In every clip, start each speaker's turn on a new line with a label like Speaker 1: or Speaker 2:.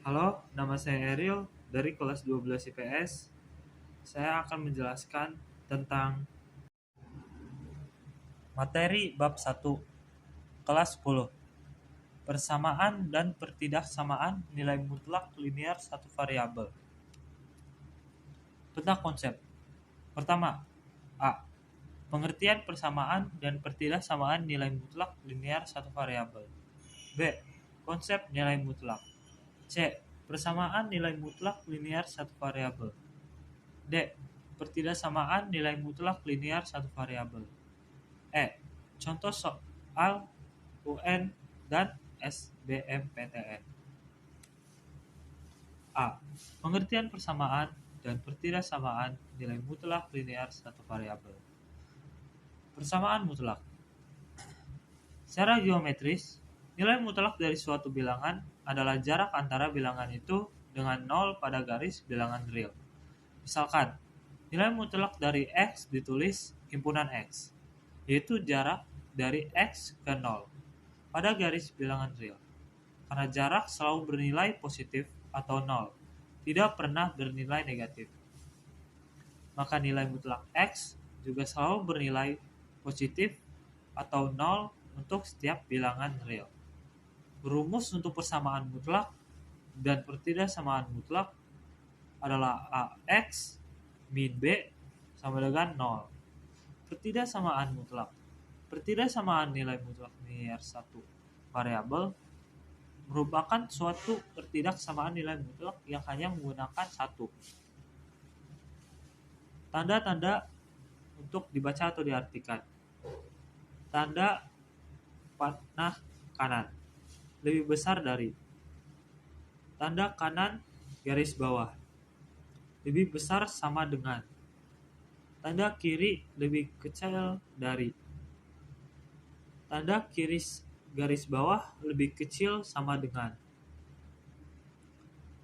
Speaker 1: Halo, nama saya Ariel dari kelas 12 IPS. Saya akan menjelaskan tentang materi bab 1, kelas 10. Persamaan dan pertidaksamaan nilai mutlak linear satu variabel. Tentang konsep. Pertama, A. Pengertian persamaan dan pertidaksamaan nilai mutlak linear satu variabel. B. Konsep nilai mutlak. C. Persamaan nilai mutlak linear satu variabel. D. Pertidaksamaan nilai mutlak linear satu variabel. E. Contoh soal UN dan SBMPTN. A. Pengertian persamaan dan pertidaksamaan nilai mutlak linear satu variabel. Persamaan mutlak. Secara geometris, nilai mutlak dari suatu bilangan adalah jarak antara bilangan itu dengan 0 pada garis bilangan real. Misalkan, nilai mutlak dari X ditulis himpunan X, yaitu jarak dari X ke 0 pada garis bilangan real. Karena jarak selalu bernilai positif atau 0, tidak pernah bernilai negatif. Maka nilai mutlak X juga selalu bernilai positif atau 0 untuk setiap bilangan real. Rumus untuk persamaan mutlak dan pertidaksamaan mutlak adalah AX min B sama dengan 0. Pertidaksamaan mutlak. Pertidaksamaan nilai mutlak linear satu variabel merupakan suatu pertidaksamaan nilai mutlak yang hanya menggunakan satu. Tanda-tanda untuk dibaca atau diartikan. Tanda panah kanan lebih besar dari. Tanda kanan garis bawah lebih besar sama dengan. Tanda kiri lebih kecil dari. Tanda kiri garis bawah lebih kecil sama dengan.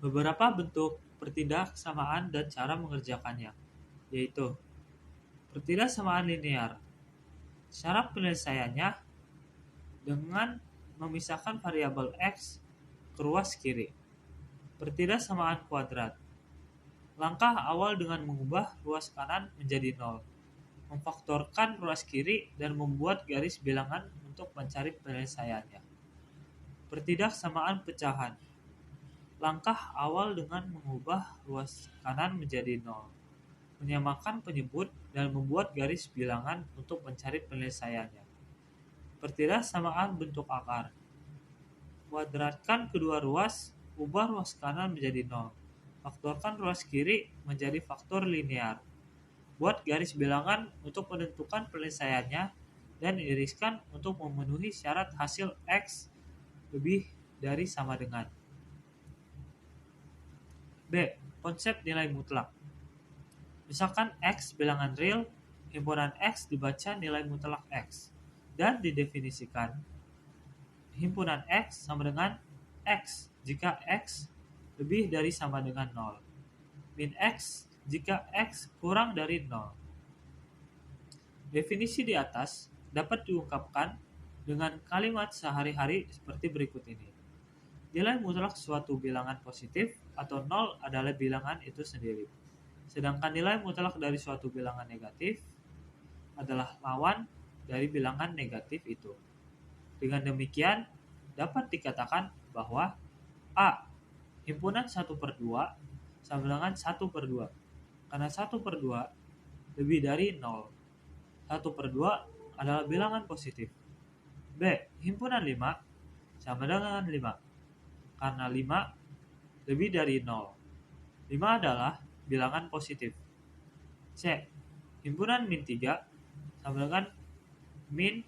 Speaker 1: Beberapa bentuk pertidaksamaan dan cara mengerjakannya, yaitu pertidaksamaan linear. Cara penyelesaiannya dengan memisahkan variabel X ke ruas kiri. Pertidaksamaan kuadrat. Langkah awal dengan mengubah ruas kanan menjadi 0, memfaktorkan ruas kiri dan membuat garis bilangan untuk mencari penyelesaiannya. Pertidaksamaan pecahan. Langkah awal dengan mengubah ruas kanan menjadi 0, menyamakan penyebut dan membuat garis bilangan untuk mencari penyelesaiannya. Pertidaksamaan bentuk akar. Kuadratkan kedua ruas, ubah ruas kanan menjadi 0. Faktorkan ruas kiri menjadi faktor linear. Buat garis bilangan untuk menentukan penyelesaiannya dan iriskan untuk memenuhi syarat hasil X lebih dari sama dengan. B. Konsep nilai mutlak. Misalkan X bilangan real, himpunan X dibaca nilai mutlak X, dan didefinisikan himpunan X sama dengan X jika X lebih dari sama dengan 0, min X jika X kurang dari 0. Definisi di atas dapat diungkapkan dengan kalimat sehari-hari seperti berikut ini. Nilai mutlak suatu bilangan positif atau 0 adalah bilangan itu sendiri. Sedangkan nilai mutlak dari suatu bilangan negatif adalah lawan dari bilangan negatif itu. Dengan demikian, dapat dikatakan bahwa A. Himpunan 1/2 sama dengan 1/2, karena 1/2 lebih dari 0. 1/2 adalah bilangan positif. B. Himpunan 5 sama dengan 5, karena 5 lebih dari 0. 5 adalah bilangan positif. C. Himpunan min 3 sama dengan min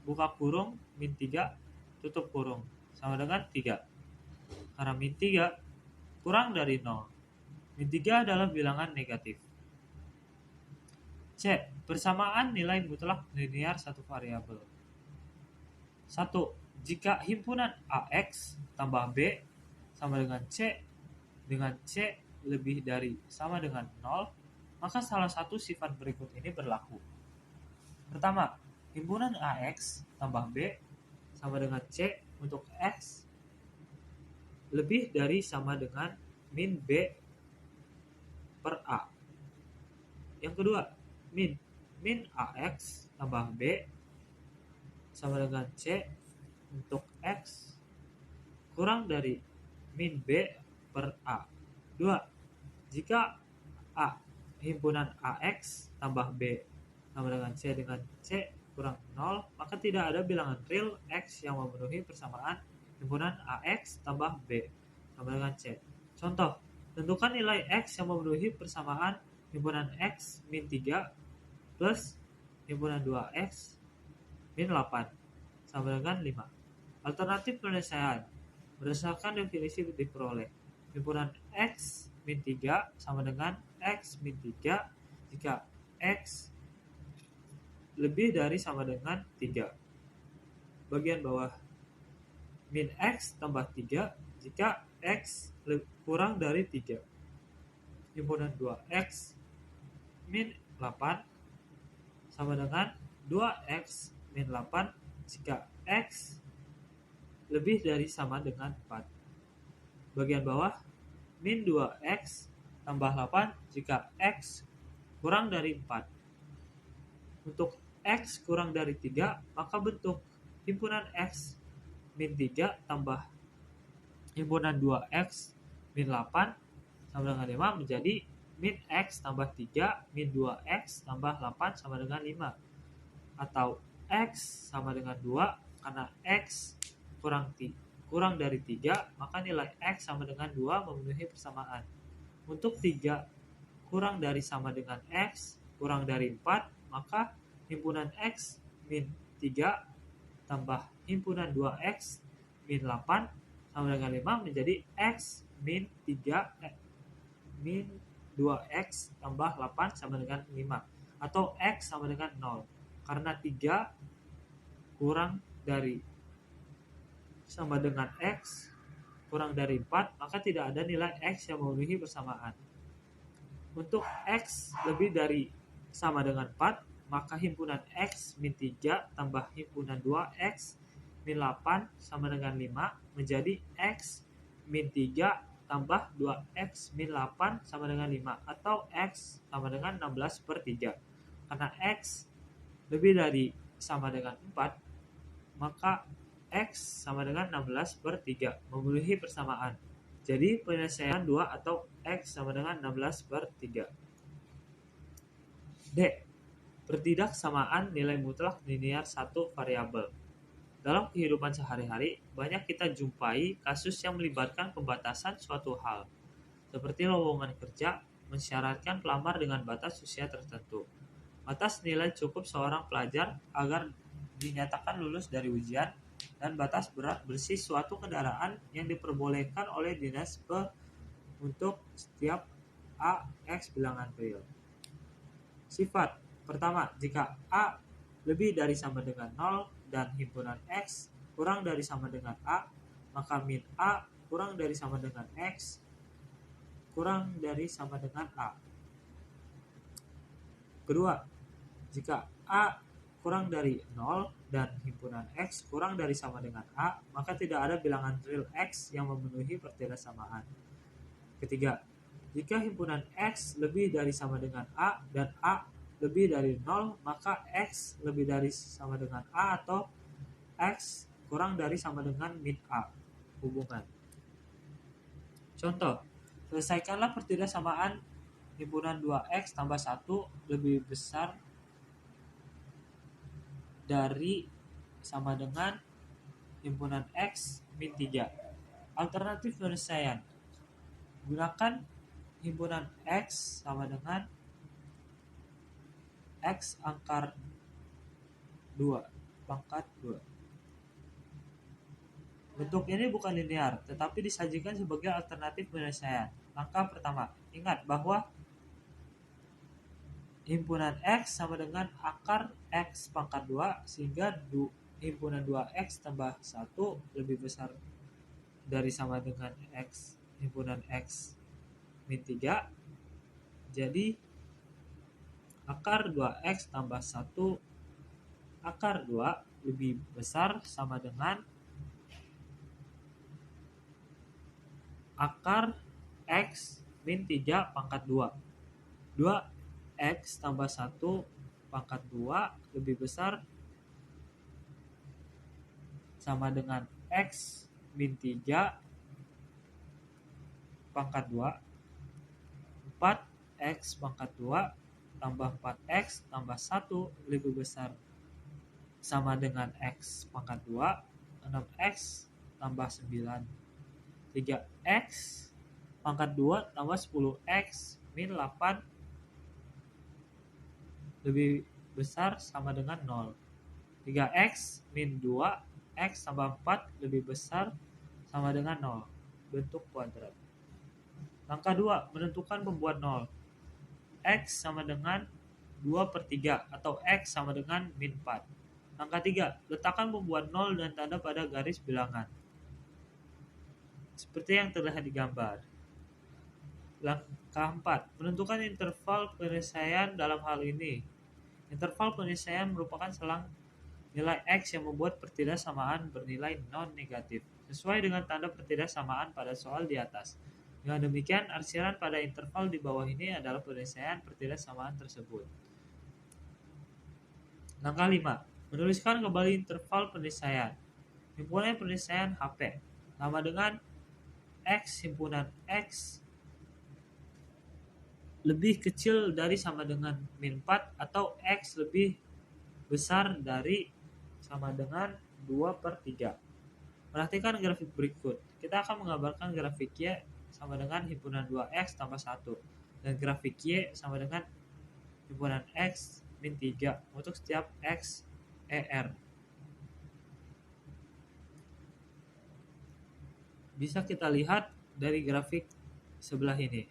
Speaker 1: buka kurung min 3 tutup kurung sama dengan 3. Karena min 3 kurang dari 0. Min 3 adalah bilangan negatif. C. Persamaan nilai mutlak linear satu variabel. 1. Jika himpunan AX tambah B sama dengan C lebih dari sama dengan 0, maka salah satu sifat berikut ini berlaku. Pertama, himpunan AX tambah B sama dengan C untuk X lebih dari sama dengan min B per A. Yang kedua, min AX tambah B sama dengan C untuk X kurang dari min B per A. 2. Jika A himpunan AX tambah B sama dengan C kurang 0, maka tidak ada bilangan real X yang memenuhi persamaan himpunan AX tambah B sama dengan C. Contoh, tentukan nilai X yang memenuhi persamaan himpunan X min 3 plus himpunan 2X min 8 sama dengan 5. Alternatif penyelesaian berdasarkan definisi diperoleh. Himpunan X min 3 sama dengan X min 3 jika X lebih dari sama dengan 3. Bagian bawah, min X tambah 3 jika X kurang dari 3. Himpunan 2X min 8 sama dengan 2X min 8 jika X lebih dari sama dengan 4. Bagian bawah, min 2X tambah 8 jika X kurang dari 4. Untuk X kurang dari 3, maka bentuk himpunan X min 3 tambah himpunan 2X min 8 sama dengan 5 menjadi min X tambah 3 min 2X tambah 8 sama dengan 5. Atau X sama dengan 2 karena X kurang dari 3, maka nilai X sama dengan 2 memenuhi persamaan. Untuk 3 kurang dari sama dengan X kurang dari 4, maka himpunan X min 3 tambah himpunan 2X min 8 sama dengan 5 menjadi X min 2X tambah 8 sama dengan 5. Atau X sama dengan 0. Karena 3 kurang dari sama dengan X kurang dari 4, maka tidak ada nilai X yang memenuhi persamaan. Untuk X lebih dari sama dengan 4, maka himpunan X min 3 tambah himpunan 2X min 8 sama dengan 5 menjadi X min 3 tambah 2X min 8 sama dengan 5 atau X sama dengan 16 per 3. Karena X lebih dari sama dengan 4, maka X sama dengan 16 per 3 memenuhi persamaan. Jadi penyelesaian 2 atau X sama dengan 16 per 3. D. Pertidaksamaan nilai mutlak linear satu variabel. Dalam kehidupan sehari-hari, banyak kita jumpai kasus yang melibatkan pembatasan suatu hal, seperti lowongan kerja mensyaratkan pelamar dengan batas usia tertentu. Batas nilai cukup seorang pelajar agar dinyatakan lulus dari ujian, dan batas berat bersih suatu kendaraan yang diperbolehkan oleh dinas untuk setiap AX bilangan real. Sifat pertama, jika A lebih dari sama dengan 0 dan himpunan X kurang dari sama dengan A, maka min A kurang dari sama dengan X kurang dari sama dengan A. Kedua, jika A kurang dari 0 dan himpunan X kurang dari sama dengan A, maka tidak ada bilangan real X yang memenuhi pertidaksamaan. Ketiga, jika himpunan X lebih dari sama dengan A dan A lebih dari 0, maka X lebih dari sama dengan A atau X kurang dari sama dengan min A. Hubungan. Contoh, selesaikanlah pertidaksamaan himpunan 2X tambah 1 lebih besar dari sama dengan himpunan X min 3. Alternatif penyelesaian. Gunakan himpunan X sama dengan X angka 2 pangkat 2. Bentuk ini bukan linear, tetapi disajikan sebagai alternatif penyelesaian. Langkah pertama, ingat bahwa himpunan X sama dengan akar X pangkat 2, sehingga himpunan 2X tambah 1 lebih besar dari sama dengan X himpunan X min 3. Jadi akar 2X tambah 1 akar 2 lebih besar sama dengan akar X min 3 pangkat 2. 2X tambah 1 pangkat 2 lebih besar sama dengan X min 3 pangkat 2. 4X pangkat 2 tambah 4X tambah 1 lebih besar sama dengan X pangkat 2. 6X tambah 9. 3X pangkat 2 tambah 10X min 8 lebih besar sama dengan 0. 3X min 2X tambah 4 lebih besar sama dengan 0. Bentuk kuadrat. Langkah 2. Menentukan pembuat 0. X sama dengan 2/3 atau X sama dengan min 4. Langkah 3. Letakkan pembuat 0 dan tanda pada garis bilangan. Seperti yang terlihat di gambar. Langkah 4. Menentukan interval penyelesaian dalam hal ini. Interval penyelesaian merupakan selang nilai X yang membuat pertidaksamaan bernilai non-negatif, sesuai dengan tanda pertidaksamaan pada soal di atas. Dengan demikian, arsiran pada interval di bawah ini adalah penyelesaian pertidaksamaan tersebut. Langkah 5. Menuliskan kembali interval penyelesaian. Himpunan penyelesaian HP sama dengan X himpunan X lebih kecil dari sama dengan min 4 atau X lebih besar dari sama dengan 2/3. Perhatikan grafik berikut. Kita akan menggambarkan grafik Y sama dengan himpunan 2X tambah 1 dan grafik Y sama dengan himpunan X min 3 untuk setiap X ER. Bisa kita lihat dari grafik sebelah ini.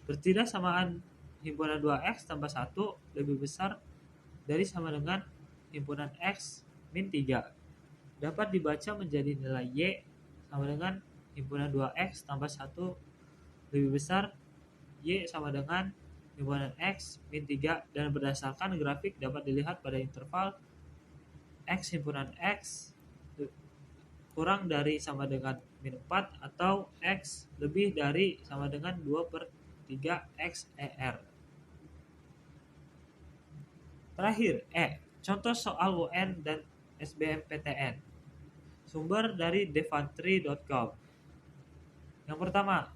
Speaker 1: Pertidaksamaan himpunan 2X tambah 1 lebih besar dari sama dengan himpunan X min 3. Dapat dibaca menjadi nilai Y sama dengan himpunan 2X tambah 1 lebih besar Y sama dengan himpunan X min 3 dan berdasarkan grafik dapat dilihat pada interval X himpunan X kurang dari sama dengan min 4 atau X lebih dari sama dengan 2/3 X ER. Terakhir, contoh soal UN dan SBMPTN. Sumber dari devantry.com. Yang pertama,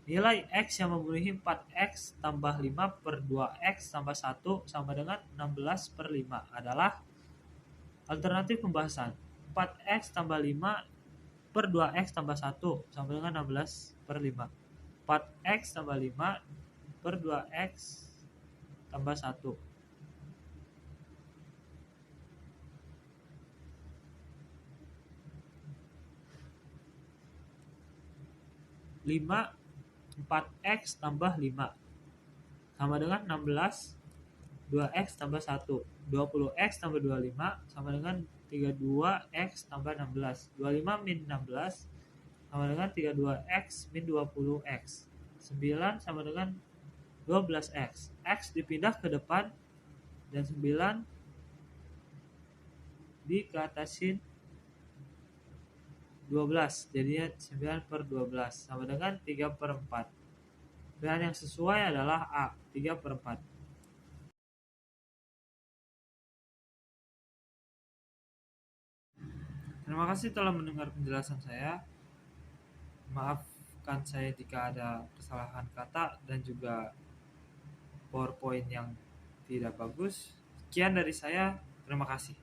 Speaker 1: nilai X yang memenuhi 4X tambah 5/2X tambah 1 sama dengan 16/5 adalah alternatif pembahasan. 4X tambah 5/2X tambah 1 sama dengan 16/5. 4X tambah 5/2X tambah 1. 4X tambah 5 sama dengan 16. 2X tambah 1. 20X tambah 25 sama dengan 32X tambah 16. 25 min 16 sama dengan 32X min 20X. 9 sama dengan 12X. X dipindah ke depan dan 9 dikatasin 12. Jadinya 9/12 sama dengan 3/4. Pilihan yang sesuai adalah A, 3/4. Terima kasih telah mendengar penjelasan saya. Maafkan saya jika ada kesalahan kata dan juga PowerPoint yang tidak bagus. Sekian dari saya. Terima kasih.